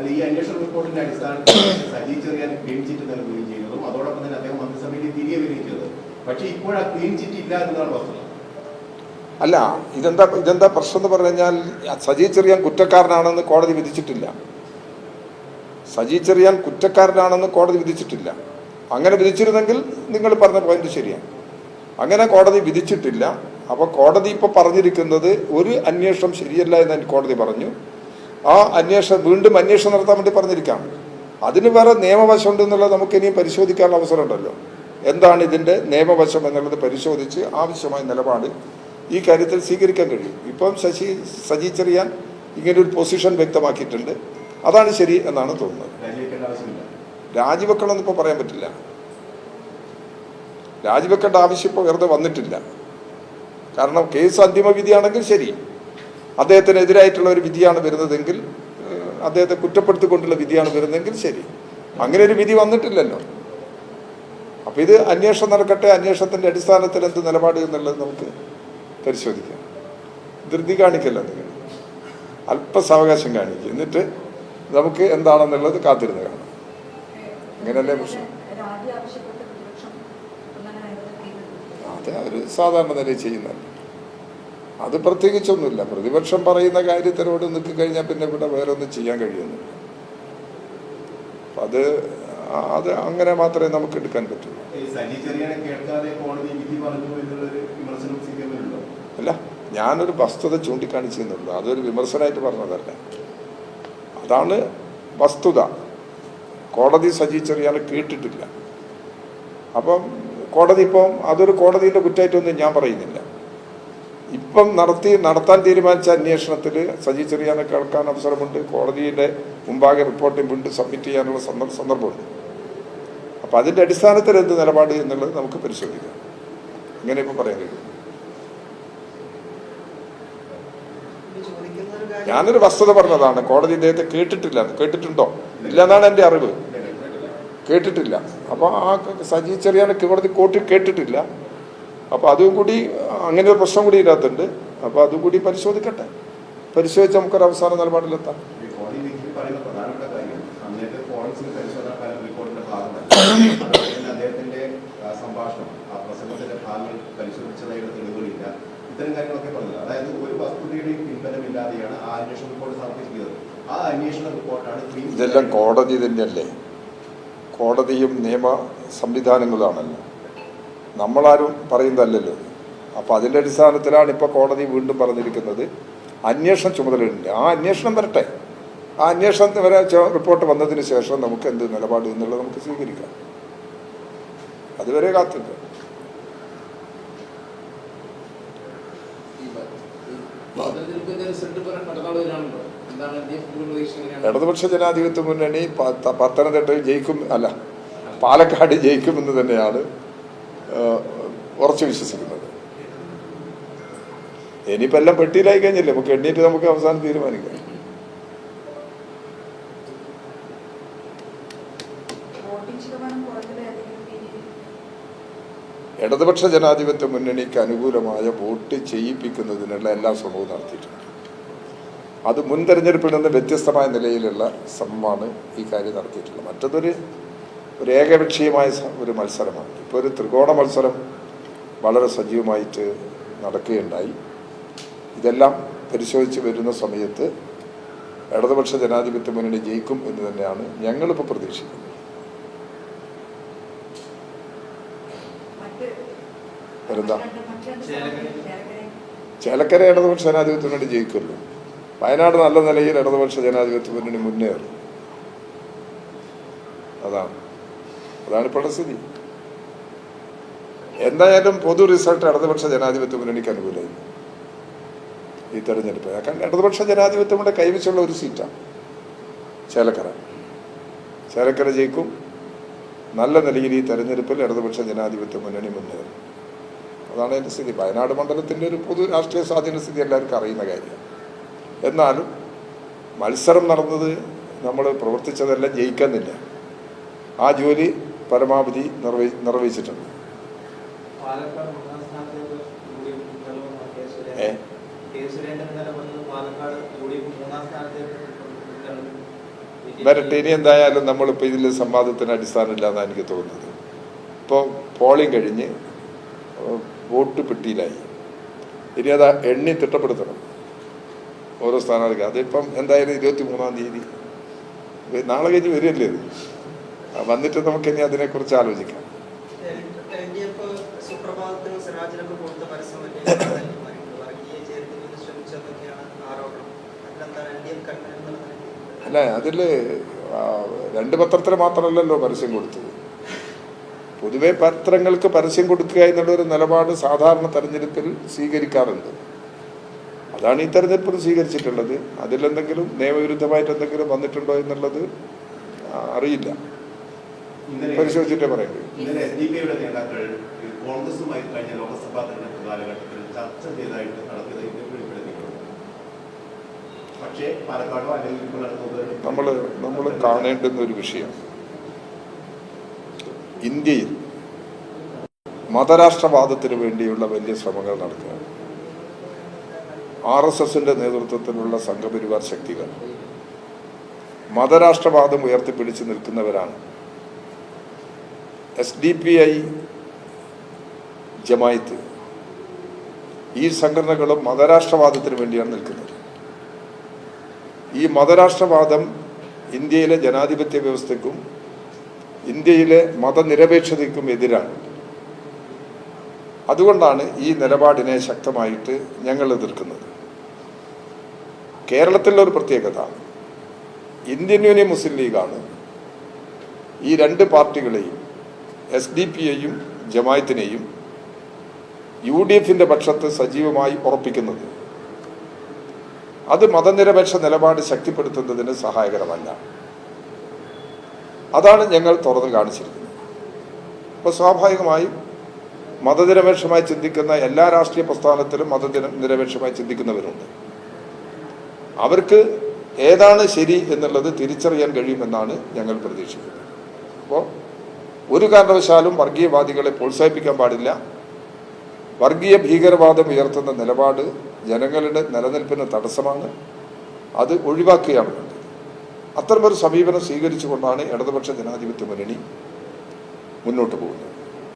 ഈ അന്വേഷണ റിപ്പോർട്ടിന്റെ അടിസ്ഥാനത്തിൽ സജി ചെറിയാൻ ക്ലീൻ ചിറ്റ് നൽകുകയും ചെയ്യുന്നതും അതോടൊപ്പം തന്നെ അദ്ദേഹം മന്ത്രിസഭയിൽ തിരികെ വരികയും ചെയ്തത്. പക്ഷേ ഇപ്പോൾ ആ ക്ലീൻ ചിറ്റ് ഇല്ല എന്നതാണ് വസ്തുത. അല്ല, ഇതെന്താ പ്രശ്നം എന്ന് പറഞ്ഞു കഴിഞ്ഞാൽ സജി ചെറിയാൻ കുറ്റക്കാരനാണെന്ന് കോടതി വിധിച്ചിട്ടില്ല. സജി ചെറിയാൻ കുറ്റക്കാരനാണെന്ന് കോടതി വിധിച്ചിട്ടില്ല. അങ്ങനെ വിധിച്ചിരുന്നെങ്കിൽ നിങ്ങൾ പറഞ്ഞ പോയിന്റ് ശരിയാണ്. അങ്ങനെ കോടതി വിധിച്ചിട്ടില്ല. അപ്പോൾ കോടതി ഇപ്പോൾ പറഞ്ഞിരിക്കുന്നത് ഒരു അന്വേഷണം ശരിയല്ല എന്ന് കോടതി പറഞ്ഞു. ആ വീണ്ടും അന്വേഷണം നടത്താൻ വേണ്ടി പറഞ്ഞിരിക്കാം. അതിന് വേറെ നിയമവശമുണ്ട് എന്നുള്ളത് നമുക്ക് ഇനിയും പരിശോധിക്കാനുള്ള അവസരമുണ്ടല്ലോ. എന്താണ് ഇതിൻ്റെ നിയമവശം എന്നുള്ളത് പരിശോധിച്ച് ആവശ്യമായ നിലപാട് ഈ കാര്യത്തിൽ സ്വീകരിക്കാൻ കഴിയും. ഇപ്പം സജി ചെറിയാൻ ഇങ്ങനൊരു പൊസിഷൻ വ്യക്തമാക്കിയിട്ടുണ്ട്. അതാണ് ശരി എന്നാണ് തോന്നുന്നത്. രാജിവെക്കണമെന്ന് ഇപ്പോൾ പറയാൻ പറ്റില്ല. രാജിവെക്കേണ്ട ആവശ്യം ഇപ്പോൾ വെറുതെ വന്നിട്ടില്ല. കാരണം കേസ് അന്തിമ വിധിയാണെങ്കിൽ ശരി, അദ്ദേഹത്തിനെതിരായിട്ടുള്ള ഒരു വിധിയാണ് വരുന്നതെങ്കിൽ, അദ്ദേഹത്തെ കുറ്റപ്പെടുത്തിക്കൊണ്ടുള്ള വിധിയാണ് വരുന്നതെങ്കിൽ ശരി. അങ്ങനെ ഒരു വിധി വന്നിട്ടില്ലല്ലോ. അപ്പം ഇത് അന്വേഷണം നടക്കട്ടെ. അന്വേഷണത്തിൻ്റെ അടിസ്ഥാനത്തിൽ എന്ത് നിലപാട് എന്നുള്ളത് നമുക്ക് പരിശോധിക്കാം. ധൃതി കാണിക്കല്ല, നിങ്ങൾ അല്പസാവകാശം കാണിക്കുക. എന്നിട്ട് നമുക്ക് എന്താണെന്നുള്ളത് കാത്തിരുന്ന് കാണാം. അങ്ങനെയല്ലേ പ്രശ്നം? അത് അവർ സാധാരണ നിലയിൽ ചെയ്യുന്നതല്ല. അത് പ്രത്യേകിച്ചൊന്നുമില്ല. പ്രതിപക്ഷം പറയുന്ന കാര്യത്തിനോട് നിൽക്കിക്കഴിഞ്ഞാൽ പിന്നെ ഇവിടെ വേറെ ഒന്നും ചെയ്യാൻ കഴിയുന്നില്ല. അത് അങ്ങനെ മാത്രമേ നമുക്ക് എടുക്കാൻ പറ്റുള്ളൂ. അല്ല, ഞാനൊരു വസ്തുത ചൂണ്ടിക്കാണിച്ചെന്നുള്ളൂ. അതൊരു വിമർശനമായിട്ട് പറഞ്ഞതല്ല. അതാണ് വസ്തുത. കോടതി സജി ചെറിയാൻ കേട്ടിട്ടില്ല. അപ്പം കോടതി ഇപ്പം അതൊരു കോടതിയുടെ കുറ്റമായിട്ടൊന്നും ഞാൻ പറയുന്നില്ല. ഇപ്പം നടത്താൻ തീരുമാനിച്ച അന്വേഷണത്തിൽ സജി ചെറിയാനെ കേൾക്കാൻ അവസരമുണ്ട്. കോടതിയുടെ മുമ്പാകെ റിപ്പോർട്ടിംഗ് വീണ്ടും സബ്മിറ്റ് ചെയ്യാനുള്ള സന്ദർഭമുണ്ട്. അപ്പം അതിൻ്റെ അടിസ്ഥാനത്തിൽ എന്ത് നിലപാട് എന്നുള്ളത് നമുക്ക് പരിശോധിക്കാം. ഇങ്ങനെ ഇപ്പം പറയാൻ കഴിയും. ഞാനൊരു വസ്തുത പറഞ്ഞതാണ്. കോടതി ഇദ്ദേഹത്തെ കേട്ടിട്ടില്ല. കേട്ടിട്ടുണ്ടോ? ഇല്ല എന്നാണ് എൻ്റെ അറിവ്. കേട്ടിട്ടില്ല. അപ്പോൾ ആ സജി ചെറിയാനെ കോടതി കോർട്ടിൽ കേട്ടിട്ടില്ല. അപ്പോൾ അതും കൂടി, അങ്ങനെ ഒരു പ്രശ്നം കൂടി ഇതിനകത്തുണ്ട്. അപ്പോൾ അതും കൂടി പരിശോധിക്കട്ടെ. പരിശോധിച്ച് നമുക്കൊരു അവസാന നിലപാടിലെത്താം. ഇതെല്ലാം കോടതി തന്നെയല്ലേ. കോടതിയും നിയമ സംവിധാനങ്ങളാണല്ലോ, നമ്മളാരും പറയുന്നതല്ലല്ലോ. അപ്പോൾ അതിൻ്റെ അടിസ്ഥാനത്തിലാണ് ഇപ്പോൾ കോടതി വീണ്ടും പറഞ്ഞിരിക്കുന്നത് അന്വേഷണം ചുമതലയുണ്ട്. ആ അന്വേഷണം വരട്ടെ. ആ അന്വേഷണത്തിന് വരെ റിപ്പോർട്ട് വന്നതിന് ശേഷം നമുക്ക് എന്ത് നിലപാട് എന്നുള്ളത് നമുക്ക് സ്വീകരിക്കാം. അതുവരെ കാത്തിരിക്കാം. ഇടതുപക്ഷ ജനാധിപത്യ മുന്നണി പത്തനംതിട്ടയിൽ ജയിക്കും, അല്ല പാലക്കാട് ജയിക്കുമെന്ന് തന്നെയാണ് ഉറച്ചു വിശ്വസിക്കുന്നത്. ഇനിയിപ്പോൾ എല്ലാം പെട്ടിയിലായി കഴിഞ്ഞില്ലേ, നമുക്ക് എണ്ണീറ്റ് നമുക്ക് അവസാനം തീരുമാനിക്കാം. ഇടതുപക്ഷ ജനാധിപത്യ മുന്നണിക്ക് അനുകൂലമായ വോട്ട് ചെയ്യിപ്പിക്കുന്നതിനുള്ള എല്ലാ ശ്രമവും നടത്തിയിട്ടുണ്ട്. അത് മുൻ തെരഞ്ഞെടുപ്പിൽ നിന്ന് വ്യത്യസ്തമായ നിലയിലുള്ള ശ്രമമാണ് ഈ കാര്യം നടത്തിയിട്ടുള്ളത്. മറ്റതൊരു ഏകപക്ഷീയമായ ഒരു മത്സരമാണ്. ഇപ്പോൾ ഒരു ത്രികോണ മത്സരം വളരെ സജീവമായിട്ട് നടക്കുകയുണ്ടായി. ഇതെല്ലാം പരിശോധിച്ച് വരുന്ന സമയത്ത് ഇടതുപക്ഷ ജനാധിപത്യ മുന്നണി ജയിക്കും എന്ന് തന്നെയാണ് ഞങ്ങളിപ്പോൾ പ്രതീക്ഷിക്കുന്നത്. എന്താ ചേലക്കര ഇടതുപക്ഷ ജനാധിപത്യ മുന്നണി ജയിക്കുമല്ലോ. വയനാട് നല്ല നിലയിൽ ഇടതുപക്ഷ ജനാധിപത്യ മുന്നണി മുന്നേറും. അതാണ് ഇപ്പോഴത്തെ സ്ഥിതി. എന്തായാലും പൊതു റിസൾട്ട് ഇടതുപക്ഷ ജനാധിപത്യ മുന്നണിക്ക് അനുകൂലമായി ഈ തെരഞ്ഞെടുപ്പ്. കാരണം ഇടതുപക്ഷ ജനാധിപത്യങ്ങളുടെ കൈവശമുള്ള ഒരു സീറ്റാണ് ചേലക്കര ജയിക്കും. നല്ല നിലയിൽ ഈ തെരഞ്ഞെടുപ്പിൽ ഇടതുപക്ഷ ജനാധിപത്യ മുന്നണി മുന്നേറും. അതാണ് എൻ്റെ സ്ഥിതി. വയനാട് മണ്ഡലത്തിൻ്റെ ഒരു പൊതു രാഷ്ട്രീയ സ്വാധീന സ്ഥിതി എല്ലാവർക്കും അറിയുന്ന കാര്യമാണ്. എന്നാലും മത്സരം നടന്നത്, നമ്മൾ പ്രവർത്തിച്ചതെല്ലാം ജയിക്കുന്നില്ല. ആ ജോലി പരമാവധി നിർവഹിച്ചിട്ടുണ്ട്. വരട്ടെ. ഇനി എന്തായാലും നമ്മളിപ്പോൾ ഇതിൽ സംവാദത്തിന് അടിസ്ഥാനമില്ലാന്നാണ് എനിക്ക് തോന്നുന്നത്. ഇപ്പോൾ പോളിംഗ് കഴിഞ്ഞ് വോട്ട് പെട്ടിയിലായി. ഇനി അത് എണ്ണി തിട്ടപ്പെടുത്തണം ഓരോ സ്ഥാനാർത്ഥിക്കും. അതിപ്പം എന്തായാലും 23-ാം തീയതി നാളെ കഴിഞ്ഞ് വരികയല്ലേ അത്. വന്നിട്ട് നമുക്ക് ഇനി അതിനെക്കുറിച്ച് ആലോചിക്കാം. അല്ല, അതിൽ 2 പത്രത്തിൽ മാത്രമല്ലല്ലോ പരസ്യം കൊടുത്തത്. പൊതുവെ പത്രങ്ങൾക്ക് പരസ്യം കൊടുക്കുക എന്നുള്ളൊരു നിലപാട് സാധാരണ തെരഞ്ഞെടുപ്പിൽ സ്വീകരിക്കാറുണ്ട്. അതാണ് ഈ തെരഞ്ഞെടുപ്പിൽ സ്വീകരിച്ചിട്ടുള്ളത്. അതിലെന്തെങ്കിലും നിയമവിരുദ്ധമായിട്ട് എന്തെങ്കിലും വന്നിട്ടുണ്ടോ എന്നുള്ളത് അറിയില്ല, പരിശോധിച്ചിട്ടേ പറയേണ്ടി. SDPIയുടെ നേതാക്കൾ കോൺഗ്രസുമായി കഴിഞ്ഞ ലോക്സഭാ തെരഞ്ഞെടുപ്പ് കാലഘട്ടത്തിൽ ചർച്ച ചെയ്തായിട്ട് നടത്തിയത് വെളിപ്പെടുത്തിയിട്ടുണ്ട്. പക്ഷേ പാലക്കാടോ അല്ലെങ്കിൽ നമ്മൾ കാണേണ്ടുന്ന ഒരു വിഷയം, ഇന്ത്യയിൽ മതരാഷ്ട്രവാദത്തിന് വേണ്ടിയുള്ള വലിയ ശ്രമങ്ങൾ നടക്കുകയാണ്. RSSന്റെ നേതൃത്വത്തിലുള്ള സംഘപരിവാർ ശക്തികൾ മതരാഷ്ട്രവാദം ഉയർത്തിപ്പിടിച്ച് നിൽക്കുന്നവരാണ്. SDPI, ജമായത്ത്, ഈ സംഘടനകളും മതരാഷ്ട്രവാദത്തിന് വേണ്ടിയാണ് നിൽക്കുന്നത്. ഈ മതരാഷ്ട്രവാദം ഇന്ത്യയിലെ ജനാധിപത്യ വ്യവസ്ഥയ്ക്കും ഇന്ത്യയിലെ മതനിരപേക്ഷതയ്ക്കും എതിരാണ്. അതുകൊണ്ടാണ് ഈ നിലപാടിനെ ശക്തമായിട്ട് ഞങ്ങൾ എതിർക്കുന്നത്. കേരളത്തിലെ ഒരു പ്രത്യേകത, ഇന്ത്യൻ യൂണിയൻ മുസ്ലിം ലീഗാണ് ഈ 2 പാർട്ടികളെയും, SDPIയും ജമായത്തിനെയും UDFന്റെ പക്ഷത്ത് സജീവമായി ഉറപ്പിക്കുന്നത്. അത് മതനിരപേക്ഷ നിലപാട് ശക്തിപ്പെടുത്തുന്നതിന് സഹായകരമല്ല. അതാണ് ഞങ്ങൾ തുറന്നു കാണിച്ചിരിക്കുന്നത്. അപ്പോൾ സ്വാഭാവികമായും മതനിരപേക്ഷമായി ചിന്തിക്കുന്ന എല്ലാ രാഷ്ട്രീയ പ്രസ്ഥാനത്തിലും മതനിരപേക്ഷമായി ചിന്തിക്കുന്നവരുണ്ട്. അവർക്ക് ഏതാണ് ശരി എന്നുള്ളത് തിരിച്ചറിയാൻ കഴിയുമെന്നാണ് ഞങ്ങൾ പ്രതീക്ഷിക്കുന്നത്. അപ്പോൾ ഒരു കാരണവശാലും വർഗീയവാദികളെ പ്രോത്സാഹിപ്പിക്കാൻ പാടില്ല. വർഗീയ ഭീകരവാദം ഉയർത്തുന്ന നിലപാട് ജനങ്ങളുടെ നിലനിൽപ്പിന് തടസ്സമാണ്. അത് ഒഴിവാക്കുകയാണ് വേണ്ടത്. അത്തരമൊരു സമീപനം സ്വീകരിച്ചുകൊണ്ടാണ് ഇടതുപക്ഷ ജനാധിപത്യ മുന്നണി മുന്നോട്ട് പോകുന്നത്.